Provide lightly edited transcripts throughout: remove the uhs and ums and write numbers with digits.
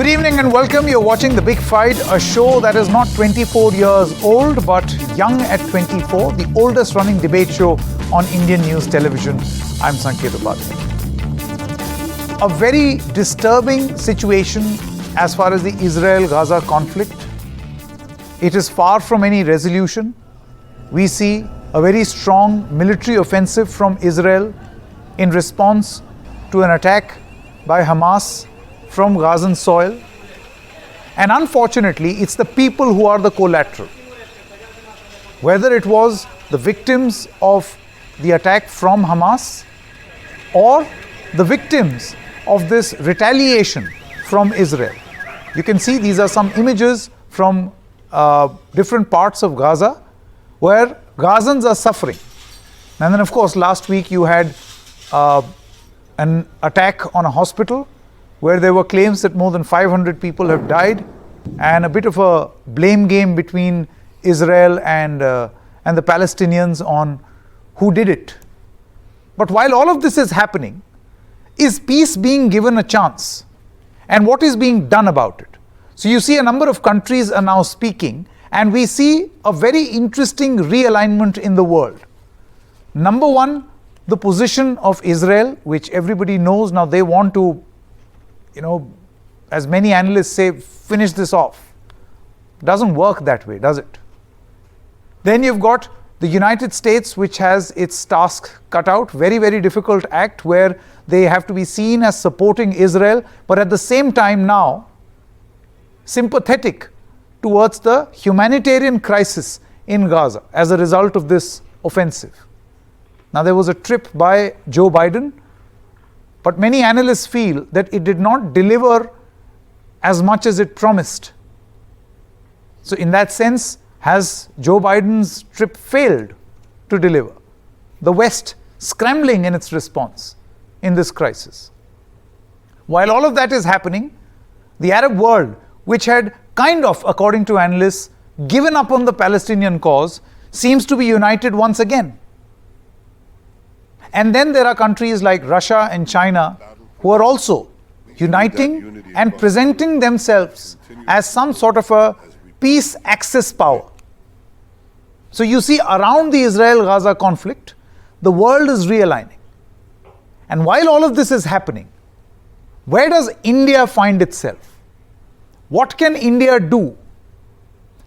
Good evening and welcome. You're watching The Big Fight, a show that is not 24 years old but young at 24, the oldest running debate show on Indian news television. I'm Sanket Upadhyay. A very disturbing situation as far as the Israel-Gaza conflict. It is far from any resolution. We see a very strong military offensive from Israel in response to an attack by Hamas from Gazan soil. And unfortunately, it's the people who are the collateral. Whether it was the victims of the attack from Hamas or the victims of this retaliation from Israel. You can see these are some images from different parts of Gaza where Gazans are suffering. And then of course last week you had an attack on a hospital where there were claims that more than 500 people have died, and a bit of a blame game between Israel and the Palestinians on who did it. But while all of this is happening, is peace being given a chance? And what is being done about it? So you see a number of countries are now speaking, and we see a very interesting realignment in the world. Number one, the position of Israel, which everybody knows now they want to, as many analysts say, finish this off. Doesn't work that way, does it? Then you've got the United States, which has its task cut out, very, very difficult act where they have to be seen as supporting Israel, but at the same time now, sympathetic towards the humanitarian crisis in Gaza as a result of this offensive. Now there was a trip by Joe Biden, but many analysts feel that it did not deliver as much as it promised. So in that sense, has Joe Biden's trip failed to deliver? The West scrambling in its response in this crisis. While all of that is happening, the Arab world, which had kind of, according to analysts, given up on the Palestinian cause, seems to be united once again. And then there are countries like Russia and China who are also uniting and presenting themselves as some sort of a peace access power. So you see, around the Israel-Gaza conflict, the world is realigning. And while all of this is happening, where does India find itself? What can India do?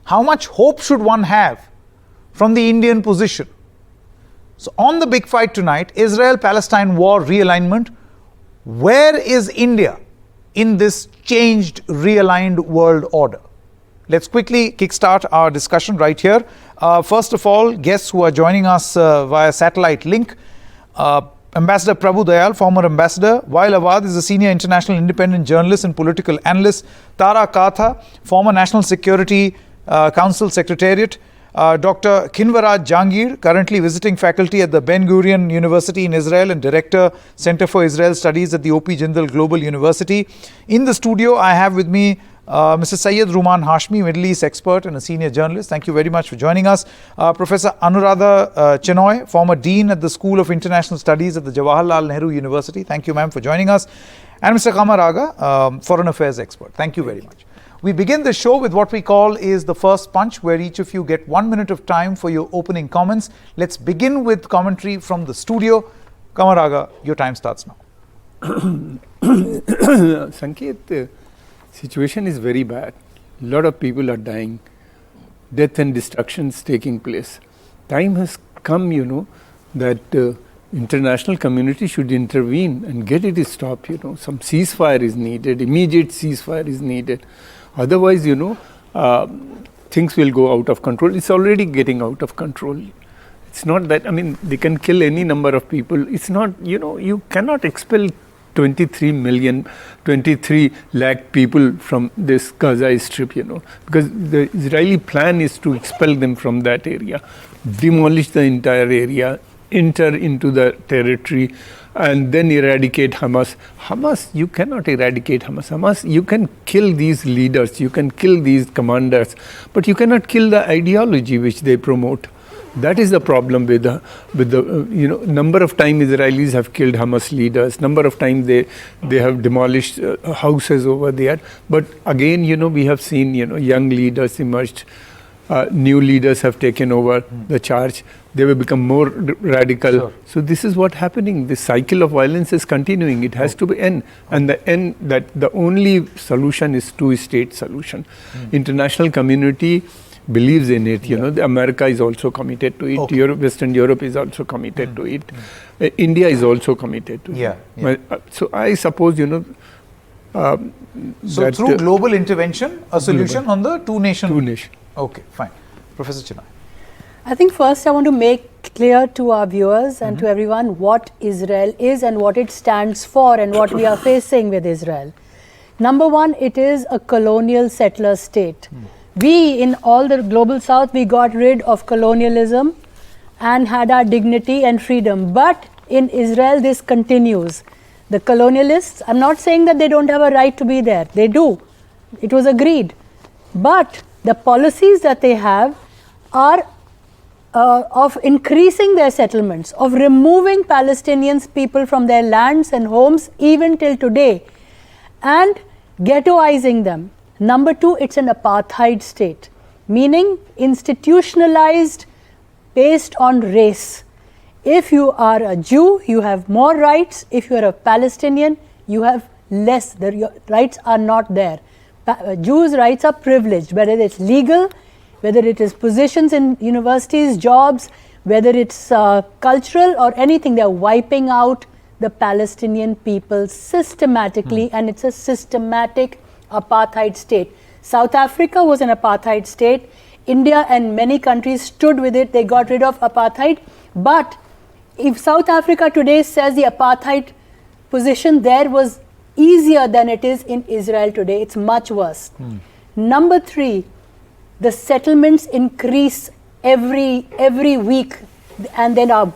How much hope should one have from the Indian position? So on The Big Fight tonight, Israel-Palestine war realignment, where is India in this changed, realigned world order? Let's quickly kickstart our discussion right here. First of all, guests who are joining us via satellite link. Ambassador Prabhu Dayal, former ambassador. Wael Awad is a senior international independent journalist and political analyst. Tara Katha, former National Security Council Secretariat. Dr. Kinvaraj Jangir, currently visiting faculty at the Ben Gurion University in Israel and Director, Center for Israel Studies at the O.P. Jindal Global University. In the studio, I have with me Mr. Syed Ruman Hashmi, Middle East expert and a senior journalist. Thank you very much for joining us. Professor Anuradha Chenoy, former Dean at the School of International Studies at the Jawaharlal Nehru University. Thank you, ma'am, for joining us. And Mr. Kamaraga, Foreign Affairs expert. Thank you very much. We begin the show with what we call is the first punch, where each of you get 1 minute of time for your opening comments. Let's begin with commentary from the studio. Kamaraga, your time starts now. Sanket, the situation is very bad. A lot of people are dying. Death and destruction is taking place. Time has come, that international community should intervene and get it stopped. Some ceasefire is needed. Immediate ceasefire is needed. Otherwise, things will go out of control. It's already getting out of control. It's not that, they can kill any number of people. It's not, you cannot expel 23 lakh people from this Gaza Strip, because the Israeli plan is to expel them from that area, demolish the entire area, enter into the territory, and then eradicate Hamas. Hamas, you cannot eradicate Hamas. Hamas, you can kill these leaders, you can kill these commanders, but you cannot kill the ideology which they promote. That is the problem with the number of times Israelis have killed Hamas leaders, number of times they have demolished houses over there. But again, we have seen young leaders emerged, new leaders have taken over the charge. They will become more radical. Sure. So this is what happening. This cycle of violence is continuing. It has to be end. And the only solution is two-state solution. International community believes in it. America is also committed to it. Okay. Western Europe is also committed to it. India is also committed to it. So I suppose, so through global intervention, a solution on the two-nation. Two-nation. Okay, fine. Professor Chinay. I think first I want to make clear to our viewers and to everyone what Israel is and what it stands for and what we are facing with Israel. Number one, it is a colonial settler state. We, in all the global south, we got rid of colonialism and had our dignity and freedom. But in Israel, this continues. The colonialists, I'm not saying that they don't have a right to be there. They do. It was agreed. But the policies that they have are of increasing their settlements, of removing Palestinians, people from their lands and homes, even till today, and ghettoizing them. Number two, it's an apartheid state, meaning institutionalized based on race. If you are a Jew, you have more rights. If you are a Palestinian, you have less. Your rights are not there. Jews' rights are privileged, whether it's legal, whether it is positions in universities, jobs, whether it's cultural or anything. They're wiping out the Palestinian people systematically, and it's a systematic apartheid state. South Africa was an apartheid state. India and many countries stood with it. They got rid of apartheid. But if South Africa today says the apartheid position there was easier than it is in Israel today, it's much worse. Number three, the settlements increase every week, and then our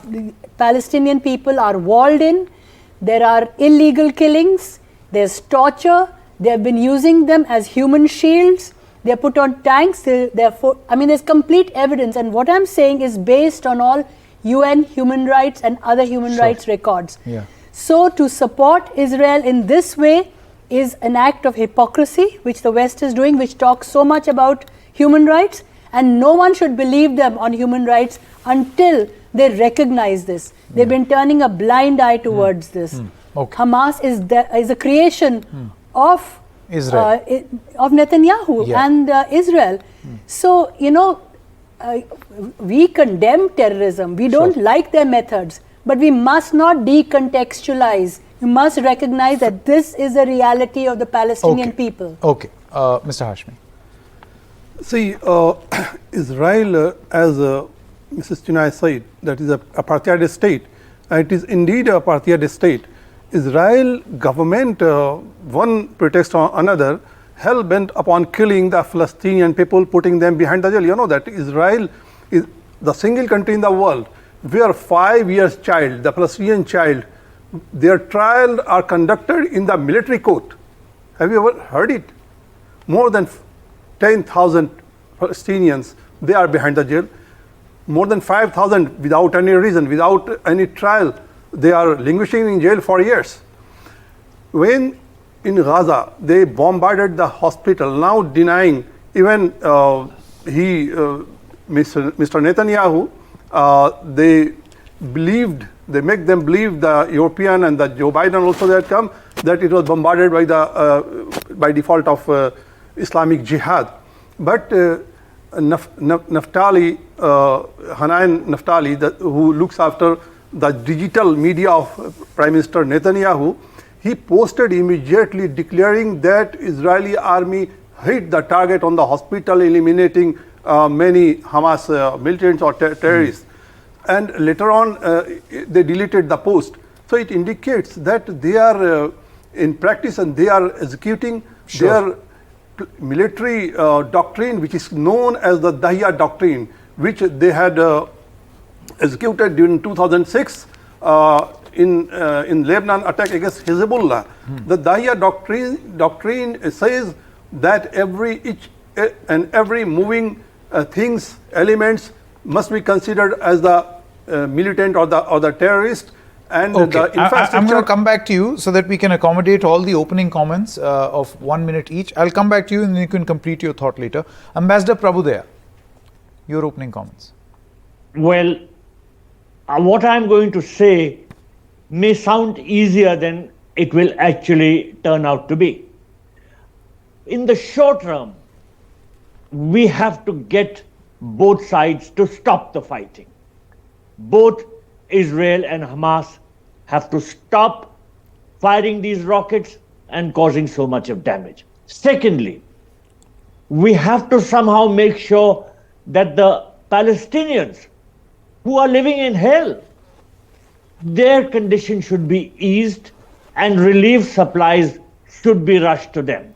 Palestinian people are walled in. There are illegal killings, there's torture. They have been using them as human shields. They're put on tanks. There's complete evidence. And what I'm saying is based on all UN human rights and other human rights records. So to support Israel in this way is an act of hypocrisy, which the West is doing, which talks so much about human rights. And no one should believe them on human rights until they recognize this. They've been turning a blind eye towards this. Hamas is a creation of Israel, of Netanyahu and Israel. So, we condemn terrorism. We don't like their methods, but we must not decontextualize. We must recognize that this is a reality of the Palestinian people. Okay, Mr. Hashmi. See, Israel, as Mrs. Chinay said, that is an apartheid state. It is indeed an apartheid state. Israel government, one pretext or another, hell-bent upon killing the Palestinian people, putting them behind the jail. You know that Israel is the single country in the world where 5 years child, the Palestinian child, their trial are conducted in the military court. Have you ever heard it? More than 10,000 Palestinians, they are behind the jail. More than 5,000 without any reason, without any trial. They are languishing in jail for years. When in Gaza, they bombarded the hospital, now denying, even Mr. Netanyahu, they make them believe, the European and the Joe Biden also, they had come, that it was bombarded by default of Islamic Jihad. But Naftali, Hanan Naftali, who looks after the digital media of Prime Minister Netanyahu, he posted immediately declaring that Israeli army hit the target on the hospital, eliminating many Hamas militants or terrorists. And later on, they deleted the post. So it indicates that they are in practice and they are executing their military doctrine, which is known as the Dahiya doctrine, which they had executed during 2006 in Lebanon attack against Hezbollah. The Dahiya doctrine says that every moving things, elements must be considered as the militant or the terrorist, and the infrastructure. I'm going to come back to you so that we can accommodate all the opening comments of 1 minute each. I'll come back to you and then you can complete your thought later. Ambassador Prabhudeya, your opening comments. Well, what I'm going to say may sound easier than it will actually turn out to be. In the short term, we have to get both sides to stop the fighting. Both Israel and Hamas have to stop firing these rockets and causing so much of damage. Secondly, we have to somehow make sure that the Palestinians who are living in hell, their condition should be eased and relief supplies should be rushed to them.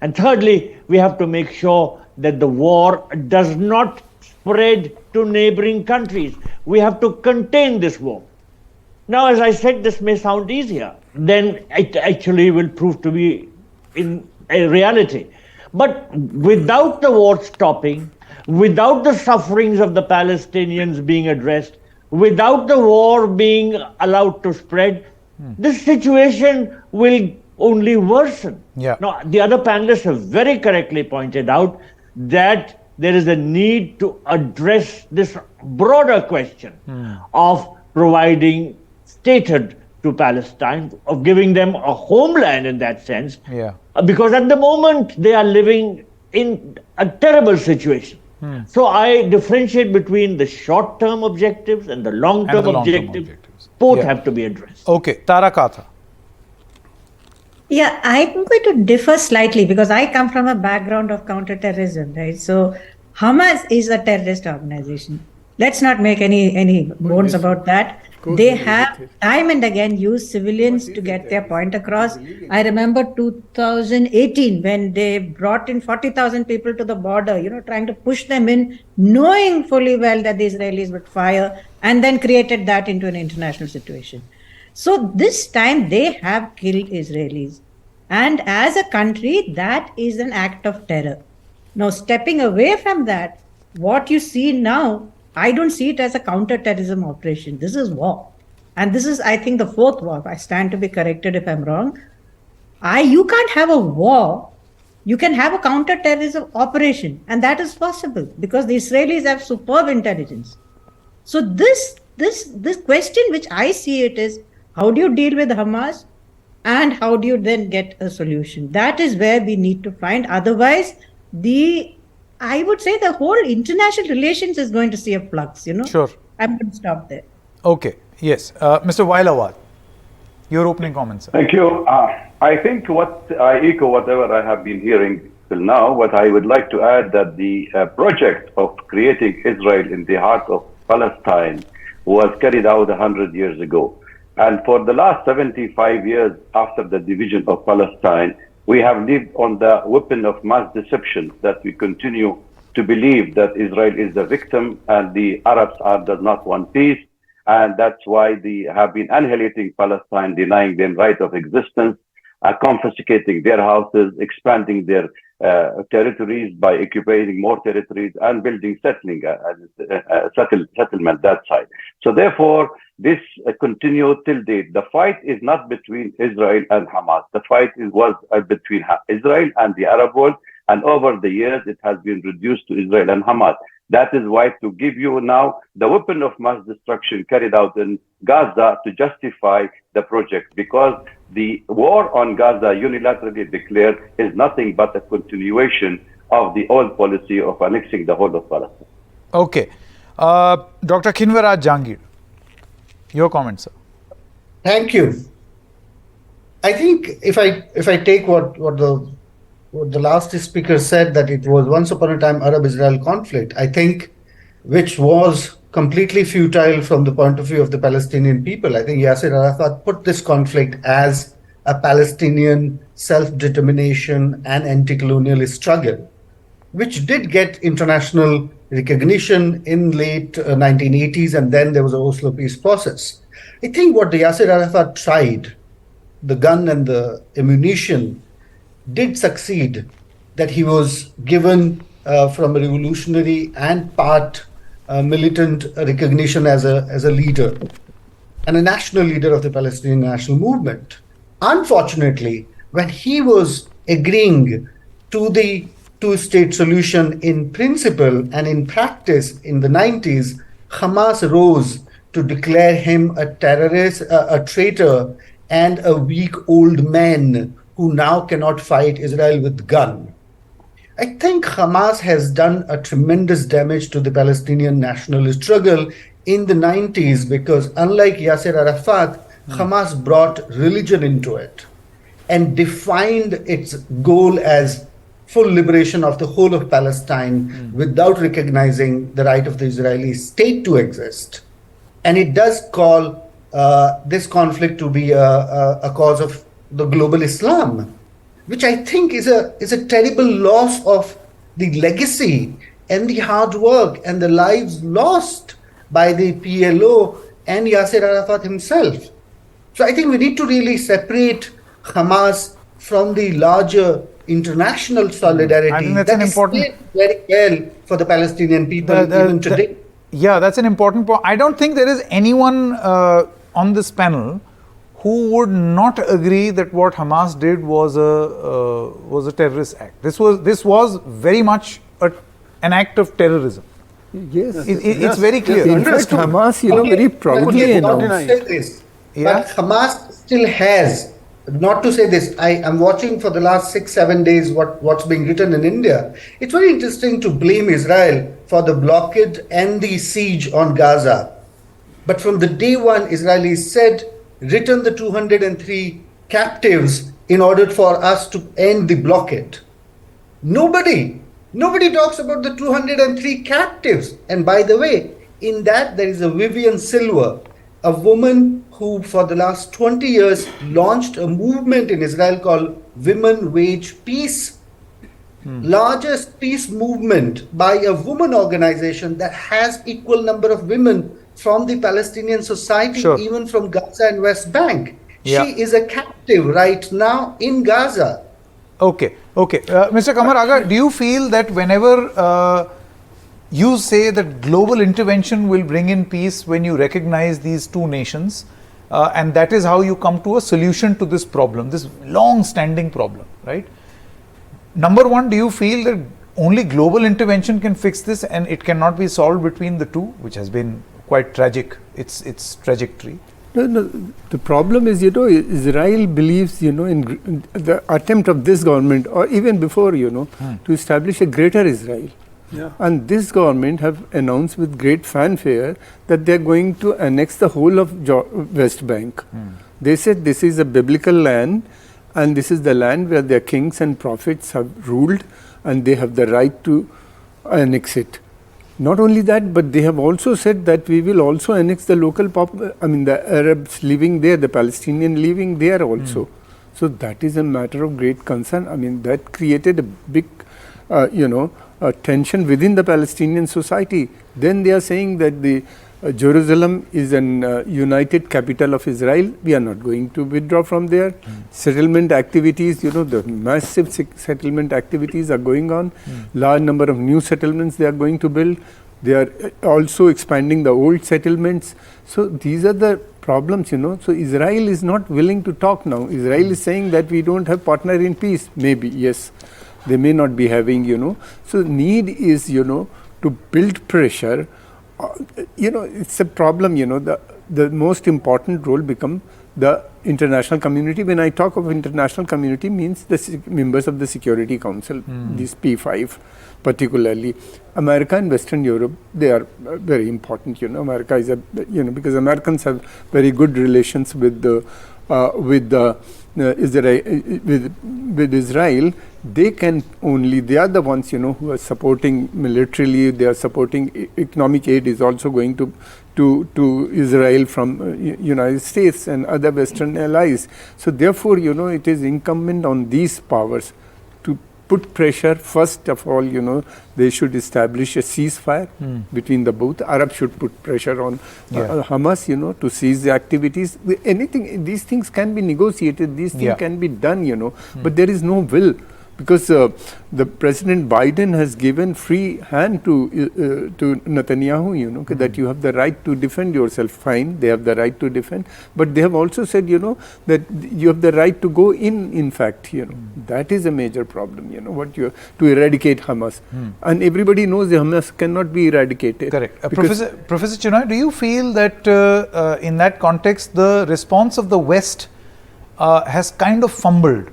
And thirdly, we have to make sure that the war does not spread to neighboring countries. We have to contain this war. Now, as I said, this may sound easier than it actually will prove to be in a reality. But without the war stopping, without the sufferings of the Palestinians being addressed, without the war being allowed to spread, this situation will only worsen. Yeah. Now, the other panelists have very correctly pointed out that there is a need to address this broader question of providing statehood to Palestine, of giving them a homeland in that sense. Yeah. Because at the moment they are living in a terrible situation. So I differentiate between the short-term objectives and the long-term objectives. Both have to be addressed. Okay, Tara Katha. Yeah, I'm going to differ slightly because I come from a background of counterterrorism, right? So Hamas is a terrorist organization. Let's not make any bones about that. They have time and again used civilians to get their point across. I remember 2018 when they brought in 40,000 people to the border, trying to push them in, knowing fully well that the Israelis would fire, and then created that into an international situation. So this time they have killed Israelis. And as a country, that is an act of terror. Now, stepping away from that, what you see now, I don't see it as a counter-terrorism operation. This is war. And this is, I think, the fourth war. I stand to be corrected if I'm wrong. You can't have a war. You can have a counter-terrorism operation. And that is possible because the Israelis have superb intelligence. So this question, which I see it is, how do you deal with Hamas? And how do you then get a solution? That is where we need to find. Otherwise, I would say the whole international relations is going to see a flux, Sure. I'm going to stop there. Okay, yes. Mr. Wailawad, your opening comments, sir. Thank you. I think I echo whatever I have been hearing till now. What I would like to add that the project of creating Israel in the heart of Palestine was carried out 100 years ago. And for the last 75 years after the division of Palestine, we have lived on the weapon of mass deception that we continue to believe that Israel is the victim and the Arabs does not want peace. And that's why they have been annihilating Palestine, denying them right of existence, confiscating their houses, expanding their territories by occupying more territories and building settlement that side. So therefore, this continued till date. The fight is not between Israel and Hamas. The fight was between Israel and the Arab world. And over the years, it has been reduced to Israel and Hamas. That is why to give you now the weapon of mass destruction carried out in Gaza to justify the project, because the war on Gaza unilaterally declared is nothing but a continuation of the old policy of annexing the whole of Palestine. Okay. Dr. Kinvaraj Jangir, your comments, sir. Thank you. I think if I take what the last speaker said, that it was once upon a time Arab-Israel conflict, I think, which was completely futile from the point of view of the Palestinian people. I think Yasser Arafat put this conflict as a Palestinian self-determination and anti-colonialist struggle, which did get international recognition in late 1980s, and then there was a Oslo peace process. I think what the Yasser Arafat tried, the gun and the ammunition, did succeed, that he was given from a revolutionary and part militant recognition as a leader and a national leader of the Palestinian national movement. Unfortunately, when he was agreeing to the two-state solution in principle and in practice in the 90s, Hamas rose to declare him a terrorist, a traitor, and a weak old man who now cannot fight Israel with gun. I think Hamas has done a tremendous damage to the Palestinian nationalist struggle in the 90s because, unlike Yasser Arafat, Hamas brought religion into it and defined its goal as full liberation of the whole of Palestine without recognizing the right of the Israeli state to exist. And it does call this conflict to be a cause of the global Islam, which I think is a terrible loss of the legacy and the hard work and the lives lost by the PLO and Yasser Arafat himself. So I think we need to really separate Hamas from the larger international solidarity. I think that's an important, very well for the Palestinian people even today. Yeah, that's an important point. I don't think there is anyone on this panel who would not agree that what Hamas did was a terrorist act. This was very much an act of terrorism. Yes, it's very clear. In fact, Hamas, very proudly announced. But Hamas still has. Not to say this, I am watching for the last 6-7 days what's being written in India. It's very interesting to blame Israel for the blockade and the siege on Gaza. But from the day one, Israelis said, return the 203 captives in order for us to end the blockade. Nobody talks about the 203 captives. And by the way, in that there is a Vivian Silver, a woman who for the last 20 years launched a movement in Israel called Women Wage Peace. Largest peace movement by a woman organization that has equal number of women from the Palestinian society, even from Gaza and West Bank. Yeah. She is a captive right now in Gaza. Okay. Mr. Qamar Agha, do you feel that whenever you say that global intervention will bring in peace when you recognize these two nations, and that is how you come to a solution to this problem, this long-standing problem, right? Number one, do you feel that only global intervention can fix this and it cannot be solved between the two, which has been quite tragic, its trajectory? No, the problem is, Israel believes, in the attempt of this government, or even before, to establish a greater Israel. Yeah. And this government have announced with great fanfare that they are going to annex the whole of West Bank. They said this is a biblical land and this is the land where their kings and prophets have ruled and they have the right to annex it. Not only that, but they have also said that we will also annex the local the Arabs living there, the Palestinian living there also. So that is a matter of great concern. That created a big, tension within the Palestinian society. Then they are saying that the Jerusalem is an united capital of Israel. We are not going to withdraw from there. Settlement activities, the massive settlement activities are going on. Large number of new settlements they are going to build. They are also expanding the old settlements. So these are the problems, So Israel is not willing to talk now. Israel is saying that we don't have partner in peace. Maybe, yes. They may not be having, So need is, to build pressure. It's a problem, the most important role become the international community. When I talk of international community, means the members of the Security Council, these P5 particularly. America and Western Europe, they are very important, America is because Americans have very good relations with Israel. They are the ones, who are supporting militarily, they are supporting economic aid is also going to Israel from United States and other Western allies. So therefore, it is incumbent on these powers to put pressure. First of all, they should establish a ceasefire between the both. Arabs should put pressure on Hamas, to cease the activities. These things can be negotiated, these things can be done, but there is no will because the President Biden has given free hand to Netanyahu, you know, that you have the right to defend yourself. Fine, they have the right to defend, but they have also said, you know, that you have the right to go in fact, you know, that is a major problem, you know, what you to eradicate Hamas. And everybody knows the Hamas cannot be eradicated. Correct. Professor Chinoy, do you feel that in that context, the response of the West has kind of fumbled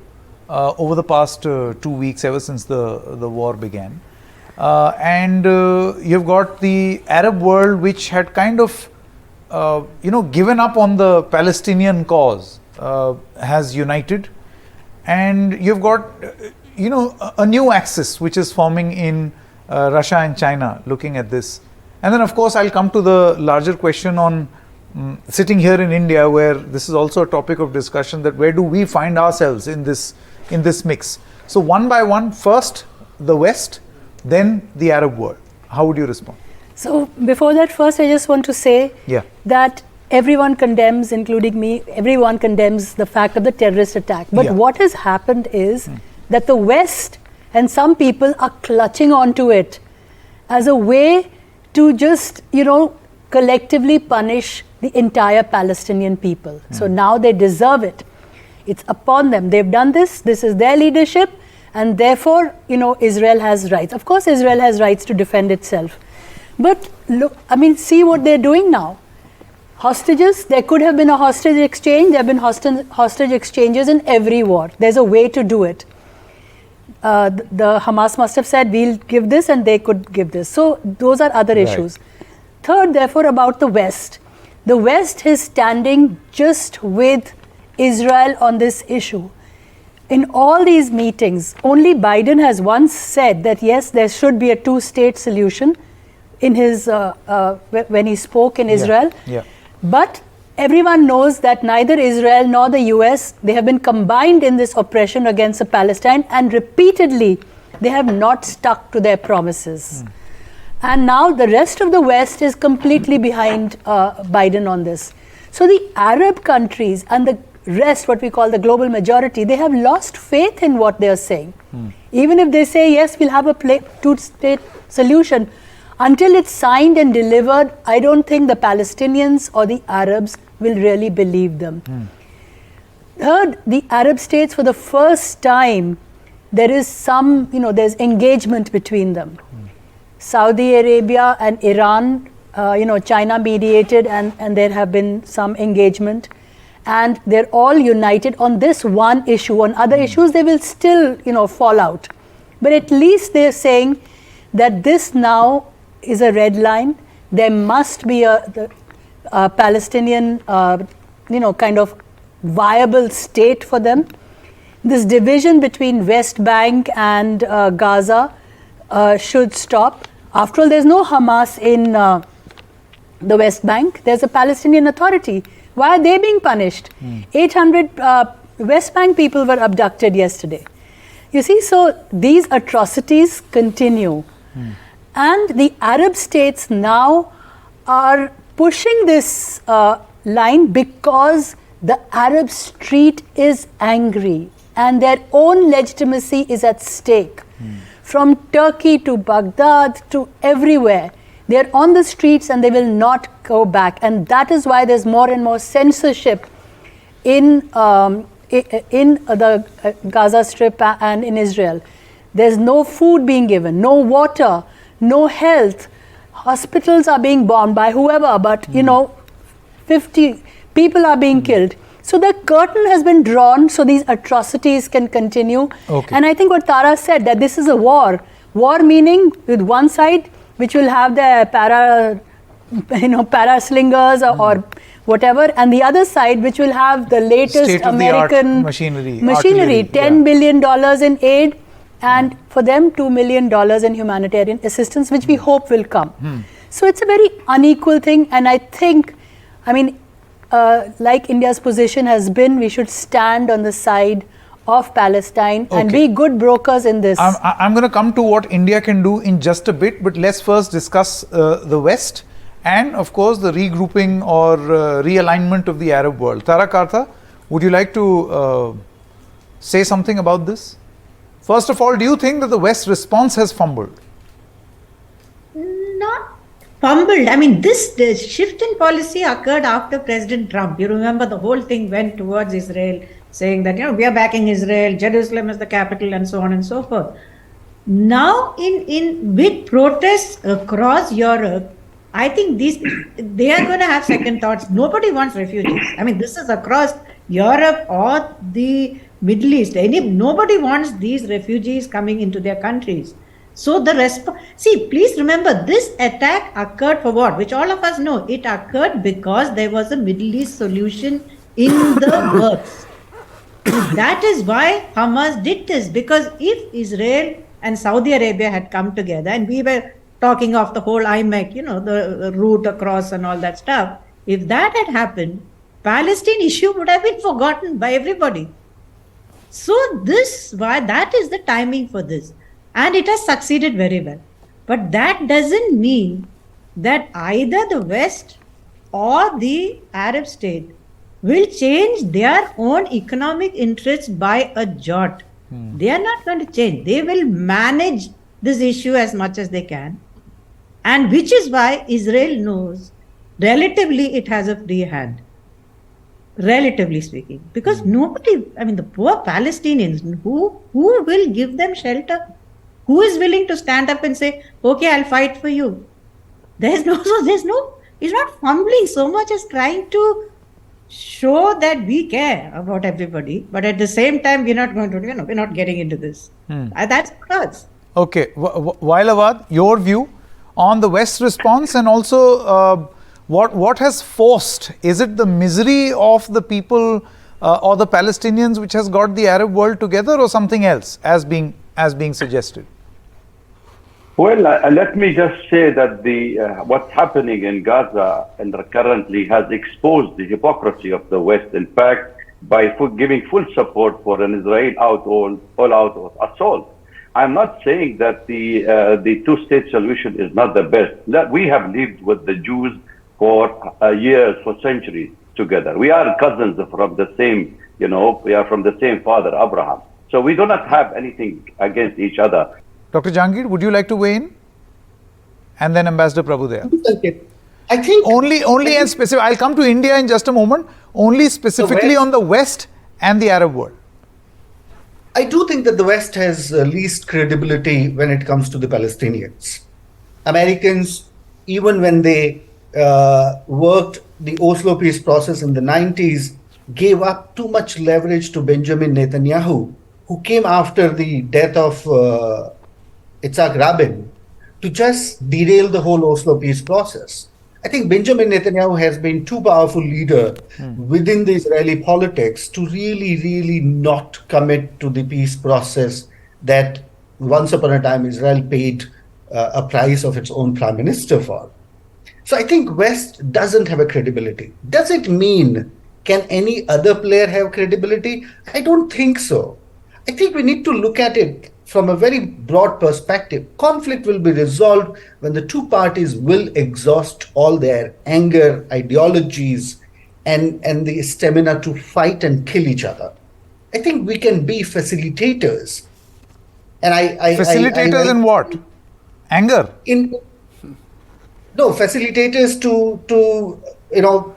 over the past 2 weeks, ever since the war began, and you've got the Arab world, which had kind of given up on the Palestinian cause, has united, and you've got a new axis which is forming in Russia and China looking at this. And then of course I'll come to the larger question on sitting here in India, where this is also a topic of discussion, that where do we find ourselves in this mix. So one by one, first the West, then the Arab world. How would you respond? So before that, first I just want to say that everyone condemns, including me, everyone condemns the fact of the terrorist attack. But what has happened is that the West and some people are clutching onto it as a way to just, collectively punish the entire Palestinian people. So now they deserve it. It's upon them. They've done this. This is their leadership. And therefore, Israel has rights. Of course, Israel has rights to defend itself. But look, see what they're doing now. Hostages, there could have been a hostage exchange. There have been hostage exchanges in every war. There's a way to do it. The Hamas must have said, we'll give this, and they could give this. So those are other issues. Third, therefore, about the West. The West is standing just with Israel on this issue. In all these meetings, only Biden has once said that yes, there should be a two-state solution in his when he spoke in Israel. But everyone knows that neither Israel nor the US, they have been combined in this oppression against Palestine, and repeatedly they have not stuck to their promises. And now the rest of the West is completely behind Biden on this. So the Arab countries and the rest, what we call the global majority, they have lost faith in what they are saying. Even if they say, yes, we'll have a two-state solution, until it's signed and delivered, I don't think the Palestinians or the Arabs will really believe them. Third, the Arab states, for the first time, there is some, there's engagement between them. Saudi Arabia and Iran, China mediated, and there have been some engagement. And they're all united on this one issue. On other issues, they will still, fall out. But at least they're saying that this now is a red line. There must be a Palestinian, kind of viable state for them. This division between West Bank and Gaza should stop. After all, there's no Hamas in the West Bank. There's a Palestinian Authority. Why are they being punished? 800 West Bank people were abducted yesterday. You see, so these atrocities continue. And the Arab states now are pushing this line because the Arab street is angry and their own legitimacy is at stake. From Turkey to Baghdad to everywhere, they're on the streets and they will not go back. And that is why there's more and more censorship in the Gaza Strip and in Israel. There's no food being given, no water, no health. Hospitals are being bombed by whoever, but 50 people are being killed. So the curtain has been drawn so these atrocities can continue. And I think what Tara said, that this is a war. War meaning with one side, which will have the paraslingers or whatever, and the other side, which will have the latest American machinery, $10 billion in aid, and for them $2 million in humanitarian assistance, which we hope will come. So it's a very unequal thing, and I think, like India's position has been, we should stand on the side of Palestine and be good brokers in this. I'm going to come to what India can do in just a bit, but let's first discuss the West and, of course, the regrouping or realignment of the Arab world. Tara Kartha, would you like to say something about this? First of all, do you think that the West's response has fumbled? Not fumbled. I mean, the shift in policy occurred after President Trump. You remember the whole thing went towards Israel, saying that, we are backing Israel, Jerusalem is the capital, and so on and so forth. Now, in big protests across Europe, I think they are going to have second thoughts. Nobody wants refugees. I mean, this is across Europe or the Middle East. Nobody wants these refugees coming into their countries. So the please remember, this attack occurred for what? Which all of us know. It occurred because there was a Middle East solution in the works. That is why Hamas did this. Because if Israel and Saudi Arabia had come together, and we were talking of the whole IMEC, the route across and all that stuff, if that had happened, Palestine issue would have been forgotten by everybody. So that is the timing for this. And it has succeeded very well. But that doesn't mean that either the West or the Arab state will change their own economic interests by a jot. They are not going to change. They will manage this issue as much as they can. And which is why Israel knows, relatively, it has a free hand. Relatively speaking. Because nobody, the poor Palestinians, who will give them shelter? Who is willing to stand up and say, okay, I'll fight for you? He's not fumbling so much as trying to show that we care about everybody, but at the same time, we're not going to, we're not getting into this. That's us. Okay, Wailawad, your view on the West's response, and also what has forced? Is it the misery of the people or the Palestinians which has got the Arab world together, or something else as being suggested? Well, let me just say that what's happening in Gaza and currently has exposed the hypocrisy of the West. In fact, by giving full support for an Israel all-out assault. I'm not saying that the two-state solution is not the best. We have lived with the Jews for years, for centuries together. We are cousins from the same, we are from the same father, Abraham. So we do not have anything against each other. Dr. Jahangir, would you like to weigh in? And then Ambassador Prabhudev. I think only and specific. I'll come to India in just a moment. Only specifically on the West and the Arab world. I do think that the West has least credibility when it comes to the Palestinians. Americans, even when they worked the Oslo peace process in the 90s, gave up too much leverage to Benjamin Netanyahu, who came after the death of Yitzhak Rabin, to just derail the whole Oslo peace process. I think Benjamin Netanyahu has been too powerful leader within the Israeli politics to really not commit to the peace process that once upon a time Israel paid a price of its own prime minister for. So I think West doesn't have a credibility. Does it mean can any other player have credibility? I don't think so. I think we need to look at it from a very broad perspective. Conflict will be resolved when the two parties will exhaust all their anger, ideologies, and the stamina to fight and kill each other. I think we can be facilitators. And facilitators in what? Anger? No, facilitators to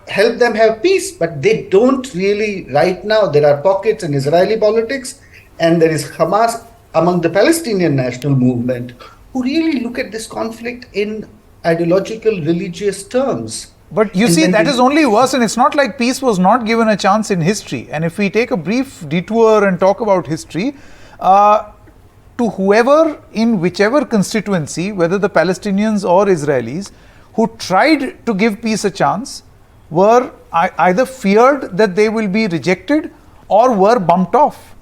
help them have peace, but they don't really right now. There are pockets in Israeli politics, and there is Hamas among the Palestinian national movement who really look at this conflict in ideological, religious terms. But you see, that is only worse, and it's not like peace was not given a chance in history. And if we take a brief detour and talk about history, to whoever in whichever constituency, whether the Palestinians or Israelis, who tried to give peace a chance, were either feared that they will be rejected or were bumped off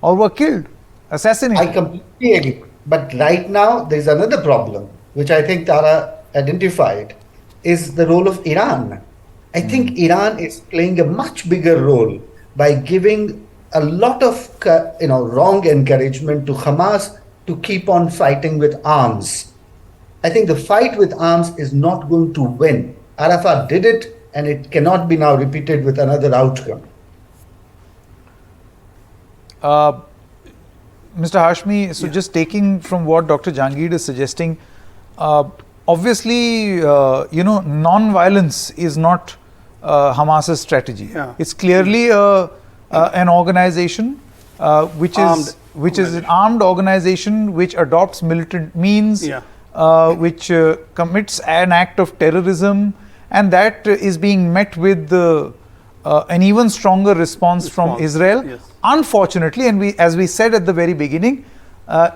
or were killed, assassinated. I completely agree. But right now, there's another problem, which I think Tara identified, is the role of Iran. I think Iran is playing a much bigger role by giving a lot of wrong encouragement to Hamas to keep on fighting with arms. I think the fight with arms is not going to win. Arafat did it, and it cannot be now repeated with another outcome. Mr. Hashmi, so just taking from what Dr. Jahangir is suggesting, obviously, non-violence is not Hamas's strategy. Yeah. It's clearly an organization which is an armed organization which adopts militant means, which commits an act of terrorism, and that is being met with an even stronger response from Israel. Yes. Unfortunately, and as we said at the very beginning,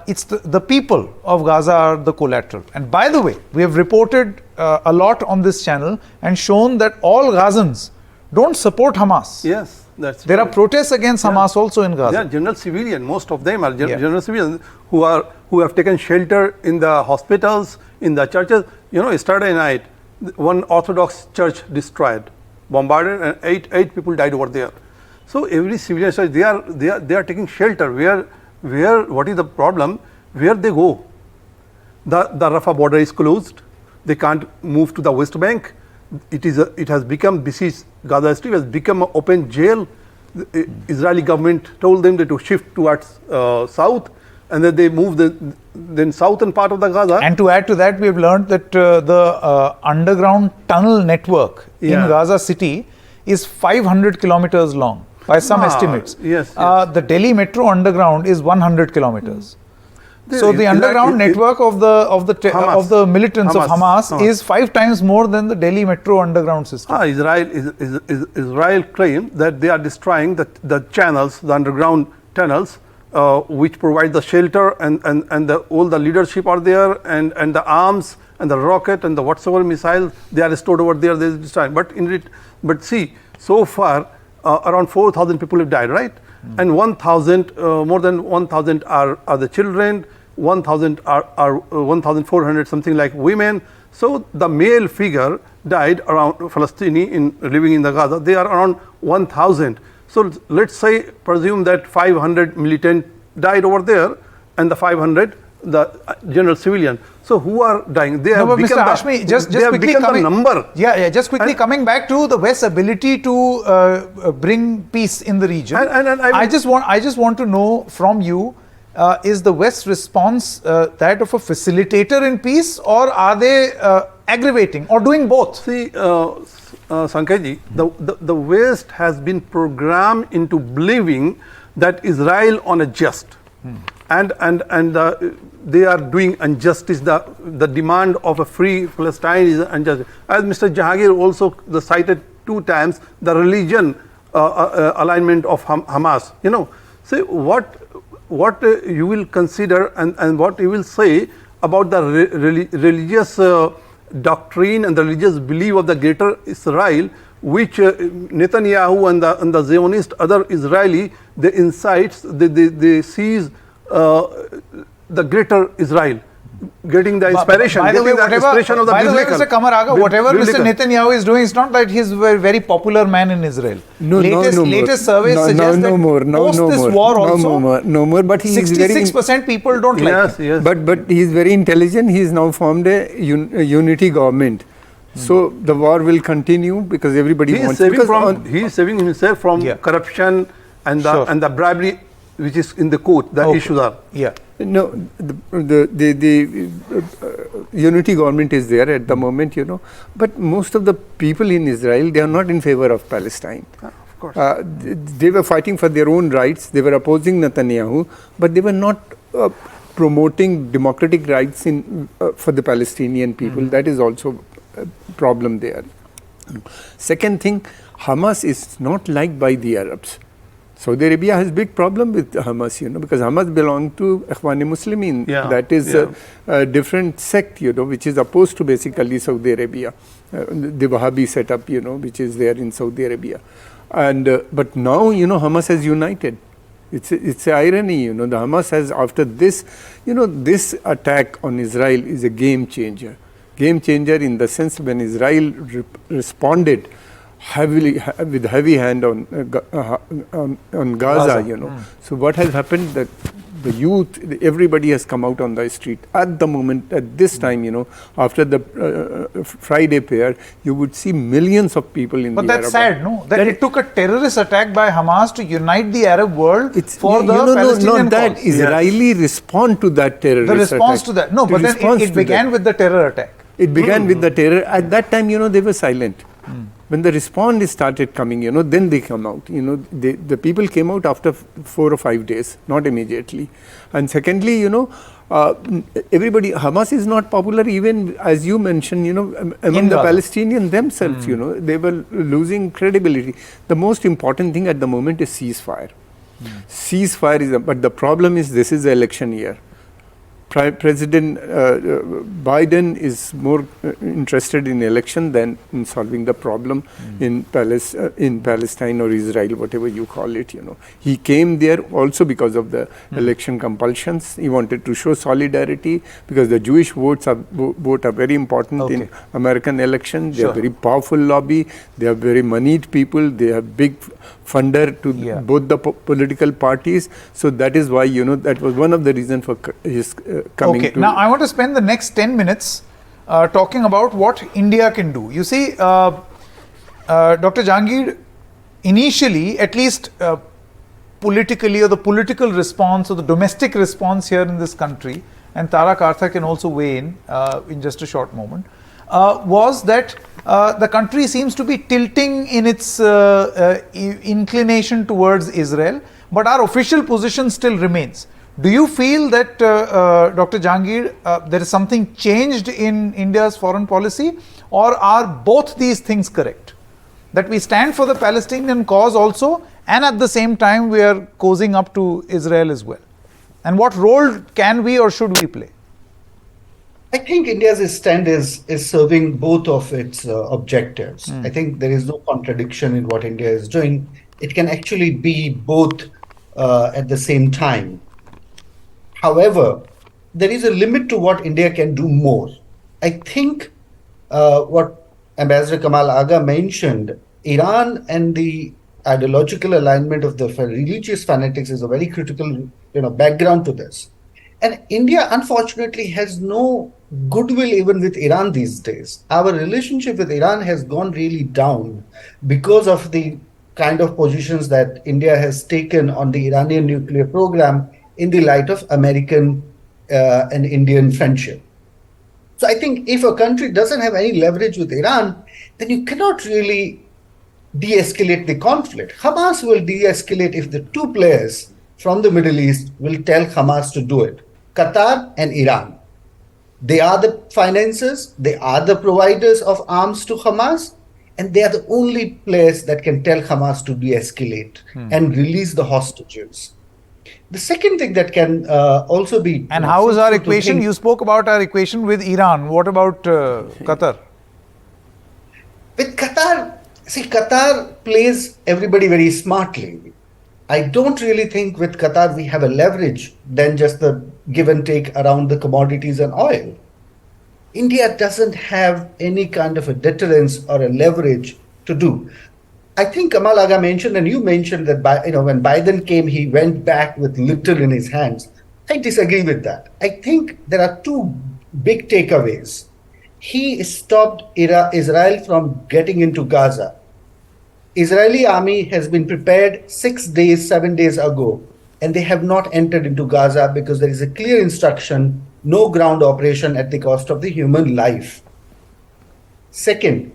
it's the people of Gaza are the collateral. And by the way, we have reported a lot on this channel and shown that all Gazans don't support Hamas. Yes, that's There right. are protests against Hamas also in Gaza. They are general civilian. Most of them are general civilians who have taken shelter in the hospitals, in the churches. Yesterday night, one Orthodox church destroyed, bombarded, and eight people died over there. So every civilian, so they are taking shelter. Where what is the problem? Where they go? The Rafah border is closed. They can't move to the West Bank. It has become besieged. Gaza Strip has become an open jail. The Israeli government told them to shift towards south, and then they moved the southern part of the Gaza. And to add to that, we have learned that the underground tunnel network in Gaza city is 500 kilometers long by some estimates. Yes. The Delhi Metro underground is 100 kilometers. So the underground network of the militants of Hamas is 5 times more than the Delhi Metro underground system. Israel claims that they are destroying the channels, the underground tunnels, which provide the shelter, and all the leadership are there, and the arms and the rocket and the whatsoever missiles they are stored over there. They are destroying. But see, so far around 4,000 people have died, right? And 1,000, more than 1,000 are the children. 1,000 are 1,400 something like women. So the male figure died around Palestinian living in the Gaza. They are around 1,000. So let's say presume that 500 militant died over there, and the 500 the general civilian. So who are dying? They have become Mr. Hashmi, just quickly coming, the number. Just quickly coming back to the West's ability to bring peace in the region. I just want to know from you. Is the West's response that of a facilitator in peace, or are they aggravating, or doing both? See, Sanketji, the West has been programmed into believing that Israel on a just, and they are doing injustice. The demand of a free Palestine is unjust. As Mr. Jahangir also cited 2 times, the religion alignment of Hamas. Say what you will consider and what you will say about the religious doctrine and the religious belief of the greater Israel, which Netanyahu and the Zionist other Israeli, they incites, they seize the greater Israel, getting the inspiration, by the way, Mr. Kamaraga, whatever Mr. Netanyahu is doing, it's not that he's a very popular man in Israel. Latest surveys suggest that post this war also, no more. But 66% people don't like him. Yes. But he's very intelligent. He's now formed a unity government. So the war will continue because everybody wants. He is saving himself from corruption and the bribery, which is in the court. The issues are. No, the unity government is there at the moment, but most of the people in Israel, they are not in favor of Palestine. Of course. They were fighting for their own rights. They were opposing Netanyahu, but they were not promoting democratic rights for the Palestinian people. That is also a problem there. Second thing, Hamas is not liked by the Arabs. Saudi Arabia has big problem with Hamas, because Hamas belong to Ikhwan-e-Muslimin. That is a different sect, which is opposed to basically Saudi Arabia, the Wahhabi setup, which is there in Saudi Arabia. And but now, Hamas has united. It's an irony, the Hamas has, after this, this attack on Israel is a game changer. Game changer in the sense when Israel responded with heavy hand on Gaza, So what has happened, that the youth, everybody has come out on the street. At the moment, at this time, after the Friday prayer, you would see millions of people in but the that's Arab sad, no? That it took a terrorist attack by Hamas to unite the Arab world for the no, Palestinian not that. cause. Israeli respond to that terrorist The response attack. to that. No, but then it began with the terror attack. It began with the terror. At that time, they were silent. When the response started coming, then they come out. The people came out after 4 or 5 days, not immediately. And secondly, everybody, Hamas is not popular even, as you mentioned, among the Palestinians themselves, they were losing credibility. The most important thing at the moment is ceasefire. Ceasefire is, but the problem is this is the election year. President Biden is more interested in election than in solving the problem in Palestine or Israel, whatever you call it. He came there also because of the election compulsions. He wanted to show solidarity because the Jewish vote are very important in American elections. They are very powerful lobby. They are very moneyed people. They have big funder to both the political parties. So that is why that was one of the reasons for his coming to. Now I want to spend the next 10 minutes talking about what India can do. You see, Dr. Jahangir, initially, at least politically, or the political response or the domestic response here in this country, and Tara Kartha can also weigh in just a short moment, was that the country seems to be tilting in its inclination towards Israel, but our official position still remains. Do you feel that, Dr. Jahangir, there is something changed in India's foreign policy, or are both these things correct? That we stand for the Palestinian cause also, and at the same time we are cozying up to Israel as well? And what role can we or should we play? I think India's stand is serving both of its objectives. I think there is no contradiction in what India is doing. It can actually be both at the same time. However, there is a limit to what India can do more. I think what Ambassador Kamal Aga mentioned, Iran and the ideological alignment of the religious fanatics is a very critical background to this. And India, unfortunately, has no goodwill even with Iran these days. Our relationship with Iran has gone really down because of the kind of positions that India has taken on the Iranian nuclear program in the light of American and Indian friendship. So I think if a country doesn't have any leverage with Iran, then you cannot really de-escalate the conflict. Hamas will de-escalate if the two players from the Middle East will tell Hamas to do it. Qatar and Iran. They are the financiers, they are the providers of arms to Hamas, and they are the only players that can tell Hamas to de-escalate and release the hostages. The second thing that can also be... And how is our equation? You spoke about our equation with Iran. What about Qatar? With Qatar, see, Qatar plays everybody very smartly. I don't really think with Qatar we have a leverage than just the give and take around the commodities and oil. India doesn't have any kind of a deterrence or a leverage to do. I think Kamal Aga mentioned, and you mentioned that when Biden came, he went back with little in his hands. I disagree with that. I think there are two big takeaways. He stopped Israel from getting into Gaza. Israeli army has been prepared 7 days ago, and they have not entered into Gaza because there is a clear instruction, no ground operation at the cost of the human life. Second,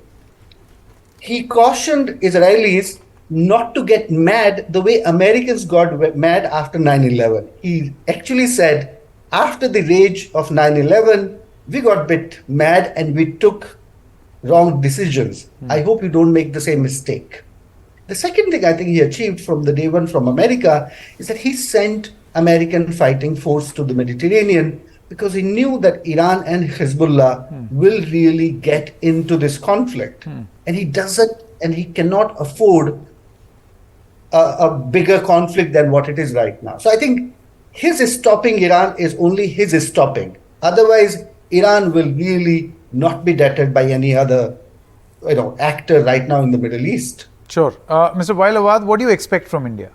he cautioned Israelis not to get mad the way Americans got mad after 9/11. He actually said, after the rage of 9/11, we got a bit mad and we took wrong decisions. I hope you don't make the same mistake. The second thing I think he achieved from the day one from America is that he sent American fighting force to the Mediterranean because he knew that Iran and Hezbollah will really get into this conflict. And he cannot afford a bigger conflict than what it is right now. So I think his stopping Iran is only his stopping. Otherwise, Iran will really not be deterred by any other actor right now in the Middle East. Sure. Mr. Wailawad, what do you expect from India?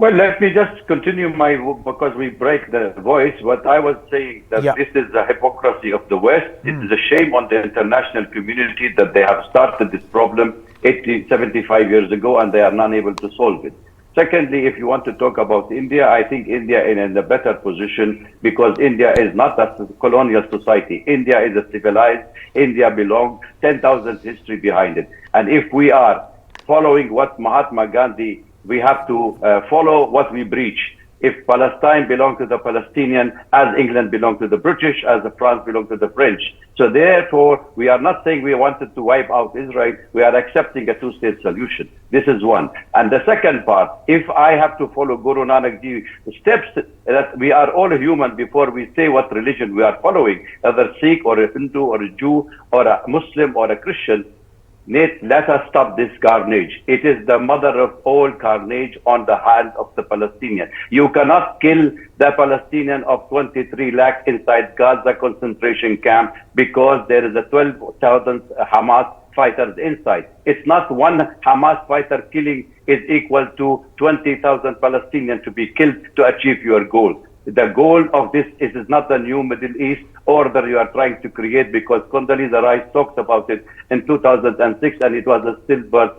Well, let me just continue because we break the voice. What I was saying that this is the hypocrisy of the West. It is a shame on the international community that they have started this problem 75 years ago and they are not able to solve it. Secondly, if you want to talk about India, I think India is in a better position because India is not a colonial society. India is a civilized. India belongs 10,000 history behind it. And if we are following what Mahatma Gandhi, we have to follow what we preach. If Palestine belongs to the Palestinian, as England belongs to the British, as France belongs to the French. So therefore, we are not saying we wanted to wipe out Israel. We are accepting a two-state solution. This is one. And the second part, if I have to follow Guru Nanak Ji steps, that we are all human before we say what religion we are following, whether Sikh or a Hindu or a Jew or a Muslim or a Christian. Let us stop this carnage. It is the mother of all carnage on the hand of the Palestinian. You cannot kill the Palestinian of 23 lakh inside Gaza concentration camp because there is a 12,000 Hamas fighters inside. It's not one Hamas fighter killing is equal to 20,000 Palestinians to be killed to achieve your goal. The goal of this is not the new Middle East order you are trying to create, because Condoleezza Rice talked about it in 2006 and it was a stillbirth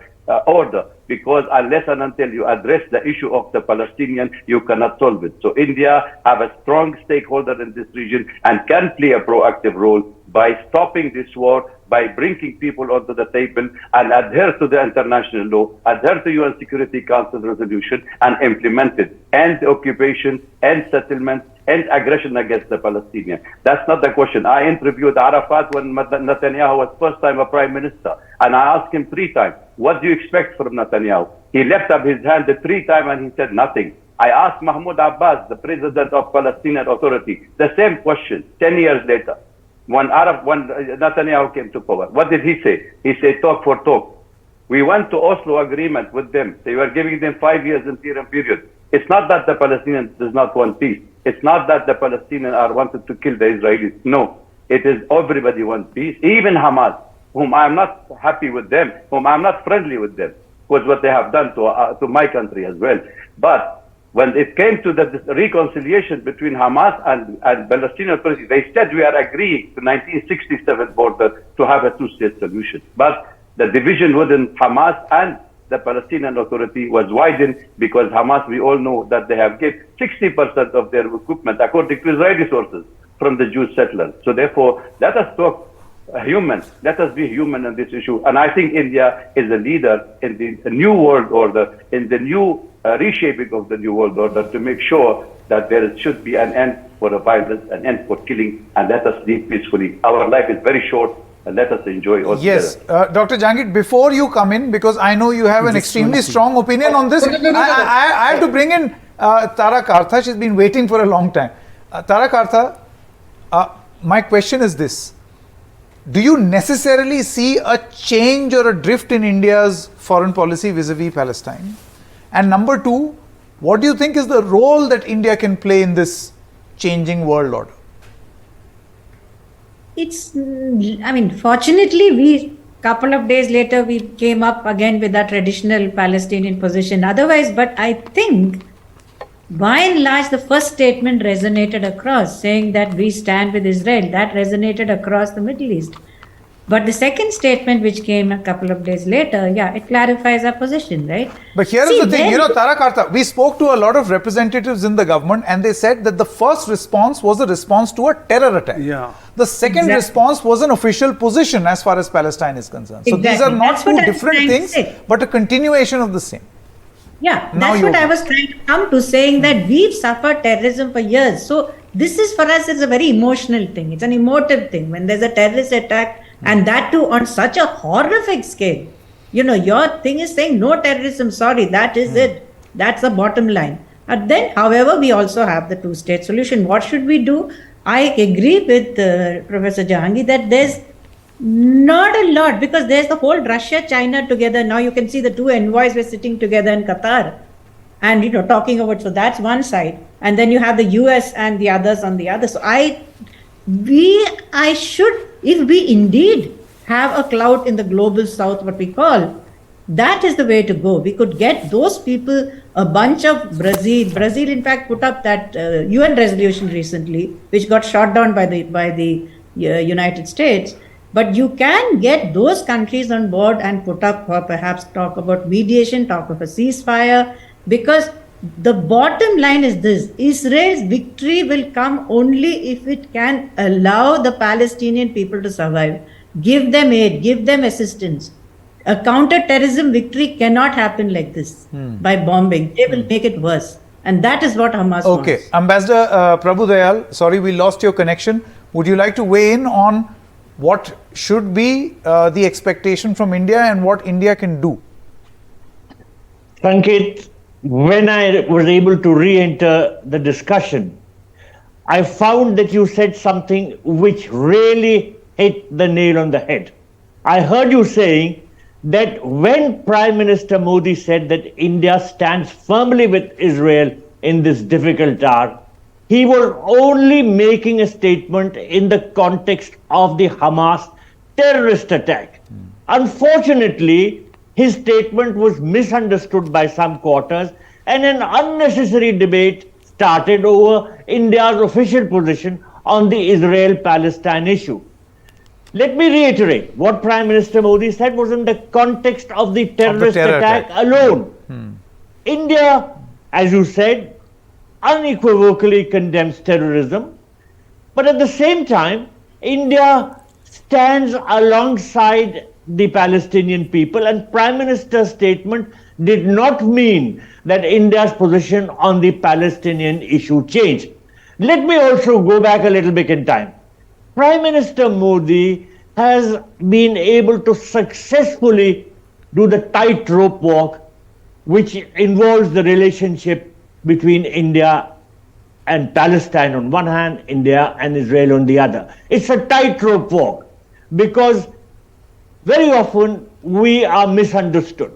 order, because unless and until you address the issue of the Palestinian, you cannot solve it. So India have a strong stakeholder in this region and can play a proactive role by stopping this war, by bringing people onto the table and adhere to the international law, adhere to UN Security Council resolution and implement it. End occupation, end settlement, end aggression against the Palestinians. That's not the question. I interviewed Arafat when Netanyahu was first time a prime minister, and I asked him 3 times, what do you expect from Netanyahu? He left up his hand 3 times and he said nothing. I asked Mahmoud Abbas, the president of Palestinian Authority, the same question 10 years later. When Netanyahu came to power, what did he say? He said, talk for talk. We went to Oslo agreement with them. They were giving them 5 years interim period. It's not that the Palestinians does not want peace. It's not that the Palestinians are wanted to kill the Israelis. No, it is everybody wants peace. Even Hamas, whom I am not happy with them, whom I am not friendly with them, was what they have done to my country as well. But when it came to the reconciliation between Hamas and Palestinian Authority, they said we are agreeing to 1967 border to have a two-state solution. But the division within Hamas and the Palestinian Authority was widened because Hamas, we all know that they have given 60% of their equipment, according to Israeli sources, from the Jewish settlers. So therefore, let us talk human. Let us be human in this issue. And I think India is a leader in the new world order, in the new reshaping of the new world order, to make sure that there should be an end for the violence, an end for killing, and let us live peacefully. Our life is very short, and let us enjoy all Yes, Dr. Jangid, before you come in, because I know you have an extremely strong opinion on this, I have to bring in Tara Kartha. She's been waiting for a long time. Tara Kartha, my question is this. Do you necessarily see a change or a drift in India's foreign policy vis-a-vis Palestine? And number 2, what do you think is the role that India can play in this changing world order? Fortunately, couple of days later, we came up again with our traditional Palestinian position. Otherwise, but I think, by and large, the first statement resonated across, saying that we stand with Israel. That resonated across the Middle East. But the second statement, which came a couple of days later, it clarifies our position, right? But here is the thing, Tara Kartha, we spoke to a lot of representatives in the government and they said that the first response was a response to a terror attack. Yeah. The second response was an official position as far as Palestine is concerned. So these are not two different things, but a continuation of the same. Yeah, that's what I was trying to come to, saying that we've suffered terrorism for years. So this is, for us, it's a very emotional thing. It's an emotive thing. When there's a terrorist attack, and that too on such a horrific scale, your thing is saying no terrorism, sorry, that is it. That's the bottom line. And then, however, we also have the two-state solution. What should we do? I agree with Professor Jahangir that there's not a lot, because there's the whole Russia-China together. Now you can see the 2 envoys were sitting together in Qatar and, talking about, so that's one side. And then you have the US and the others on the other. So if we indeed have a clout in the global south, what we call, that is the way to go. We could get those people a bunch of Brazil in fact put up that UN resolution recently, which got shot down by the United States. But you can get those countries on board and put up, or perhaps talk about mediation, talk of a ceasefire, because the bottom line is this: Israel's victory will come only if it can allow the Palestinian people to survive, give them aid, give them assistance. A counter-terrorism victory cannot happen like this by bombing. They will make it worse. And that is what Hamas wants. Okay. Ambassador Prabhu Dayal, sorry we lost your connection. Would you like to weigh in on what should be the expectation from India and what India can do? Sanket, when I was able to re-enter the discussion, I found that you said something which really hit the nail on the head. I heard you saying that when Prime Minister Modi said that India stands firmly with Israel in this difficult hour, he was only making a statement in the context of the Hamas terrorist attack. Unfortunately, his statement was misunderstood by some quarters, and an unnecessary debate started over India's official position on the Israel-Palestine issue. Let me reiterate, what Prime Minister Modi said was in the context of the terrorist attack alone. India, as you said, unequivocally condemns terrorism, but at the same time, India stands alongside the Palestinian people, and Prime Minister's statement did not mean that India's position on the Palestinian issue changed. Let me also go back a little bit in time. Prime Minister Modi has been able to successfully do the tightrope walk, which involves the relationship between India and Palestine on one hand, India and Israel on the other. It's a tightrope walk because very often we are misunderstood.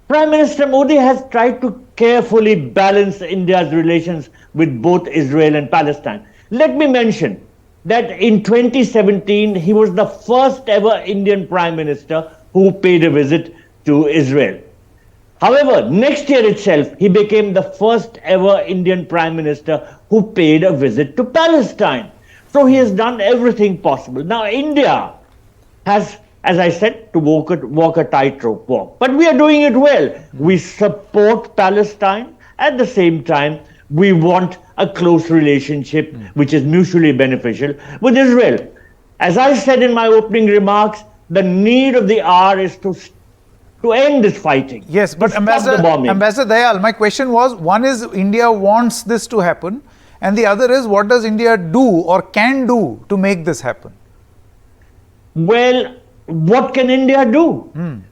Prime Minister Modi has tried to carefully balance India's relations with both Israel and Palestine. Let me mention that in 2017, he was the first ever Indian Prime Minister who paid a visit to Israel. However, next year itself, he became the first ever Indian Prime Minister who paid a visit to Palestine. So he has done everything possible. Now, India has, as I said, to walk a tightrope walk. But we are doing it well. We support Palestine. At the same time, we want a close relationship which is mutually beneficial with Israel. As I said in my opening remarks, the need of the hour is to end this fighting. Yes, but Ambassador Dayal, my question was, one is India wants this to happen, and the other is what does India do or can do to make this happen? Well, what can India do?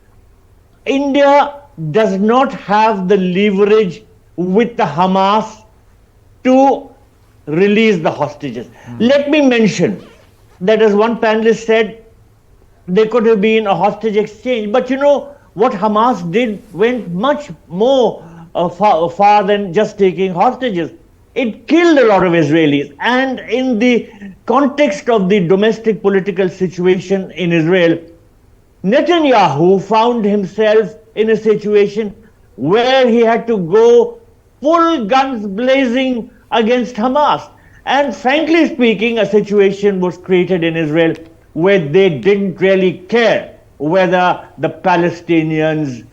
India does not have the leverage with the Hamas to release the hostages. Let me mention that, as one panelist said, there could have been a hostage exchange, but you know what Hamas did went much more far than just taking hostages. It killed a lot of Israelis, and in the context of the domestic political situation in Israel, Netanyahu found himself in a situation where he had to go full guns blazing against Hamas. And frankly speaking, a situation was created in Israel where they didn't really care whether the Palestinians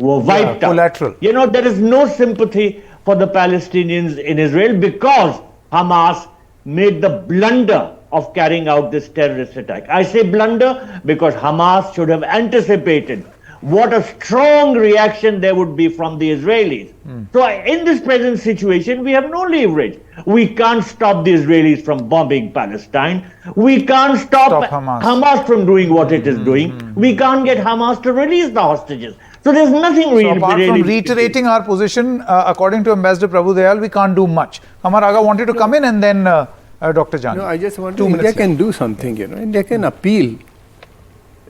were wiped out. Collateral. You know, there is no sympathy for the Palestinians in Israel because Hamas made the blunder of carrying out this terrorist attack. I say blunder because Hamas should have anticipated what a strong reaction there would be from the Israelis. So in this present situation, we have no leverage. We can't stop the Israelis from bombing Palestine. We can't stop Hamas from doing what it is doing. We can't get Hamas to release the hostages. So there's nothing really. So apart from reiterating our position, according to Ambassador Prabhu Dayal, we can't do much. Amar Aga wanted to come in, and then Dr. Jani. No, I just want to, India can do something, you know. India can appeal,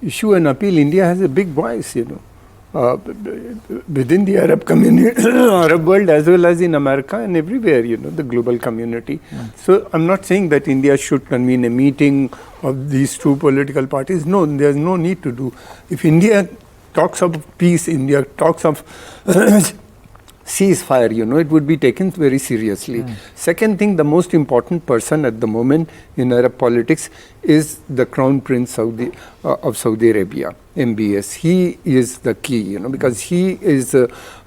issue an appeal. India has a big voice, you know, within the Arab community, Arab world, as well as in America and everywhere, you know, the global community. So I'm not saying that India should convene a meeting of these two political parties. No, there's no need to do. If India talks of peace, India talks of ceasefire, it would be taken very seriously. Second thing, the most important person at the moment in Arab politics is the Crown Prince of Saudi Arabia, MBS. He is the key, because he is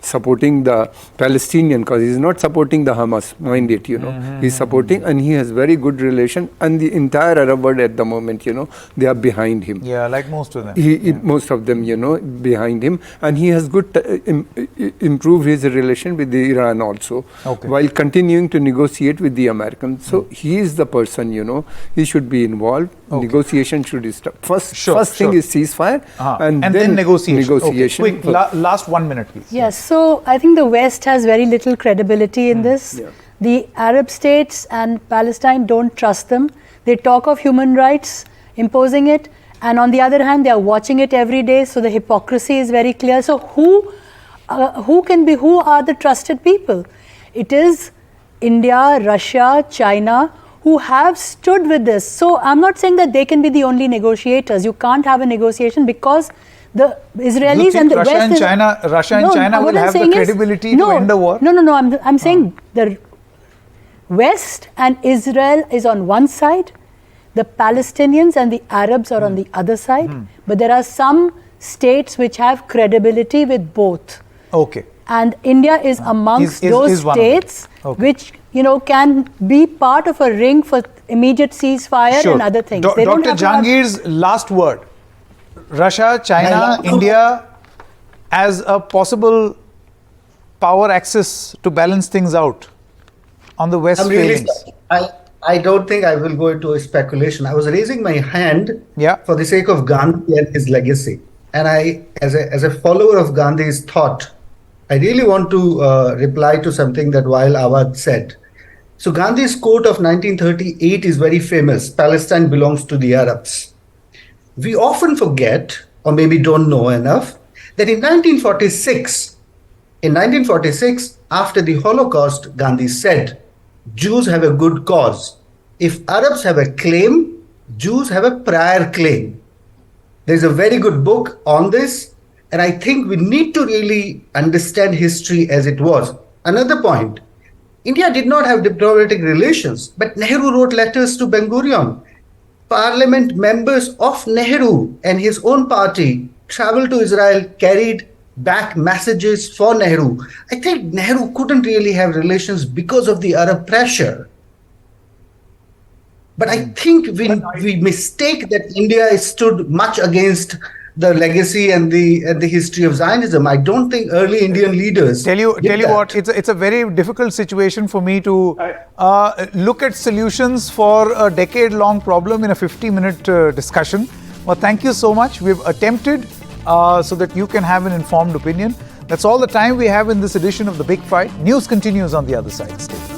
supporting the Palestinian cause. He is not supporting the Hamas, mind it, He is supporting, and he has very good relation, and the entire Arab world at the moment, they are behind him. Yeah, like most of them. Most of them, behind him, and he has good improved his relation with the Iran also, while continuing to negotiate with the Americans. So he is the person, he should be involved. Negotiation should start. First thing is ceasefire, and then negotiation. Quick, last 1 minute, please. Yes, so I think the West has very little credibility in this. Yeah. The Arab states and Palestine don't trust them. They talk of human rights, imposing it, and on the other hand, they are watching it every day. So the hypocrisy is very clear. So who are the trusted people? It is India, Russia, China, who have stood with this. So I'm not saying that they can be the only negotiators. You can't have a negotiation because the Israelis and the Russia West and China will have the credibility to end the war? No. I'm saying the West and Israel is on one side, the Palestinians and the Arabs are on the other side, but there are some states which have credibility with both. Okay. And India is amongst those states which can be part of a ring for immediate ceasefire and other things. Dr. Jahangir's last word. Russia, China, India as a possible power axis to balance things out on the West failings. I don't think I will go into a speculation. I was raising my hand for the sake of Gandhi and his legacy. And I, as a follower of Gandhi's thought, I really want to reply to something that Wael Awad said. So Gandhi's quote of 1938 is very famous. Palestine belongs to the Arabs. We often forget, or maybe don't know enough, that in 1946, after the Holocaust, Gandhi said, Jews have a good cause. If Arabs have a claim, Jews have a prior claim. There's a very good book on this, and I think we need to really understand history as it was. Another point, India did not have diplomatic relations, but Nehru wrote letters to Ben-Gurion. Parliament members of Nehru and his own party traveled to Israel, carried back messages for Nehru. I think Nehru couldn't really have relations because of the Arab pressure. But I think we mistake that India stood much against the legacy and the history of Zionism. I don't think early Indian leaders tell you what, it's a very difficult situation for me to look at solutions for a decade-long problem in a 50-minute discussion. Well, thank you so much. We've attempted so that you can have an informed opinion. That's all the time we have in this edition of The Big Fight. News continues on the other side. Stay tuned.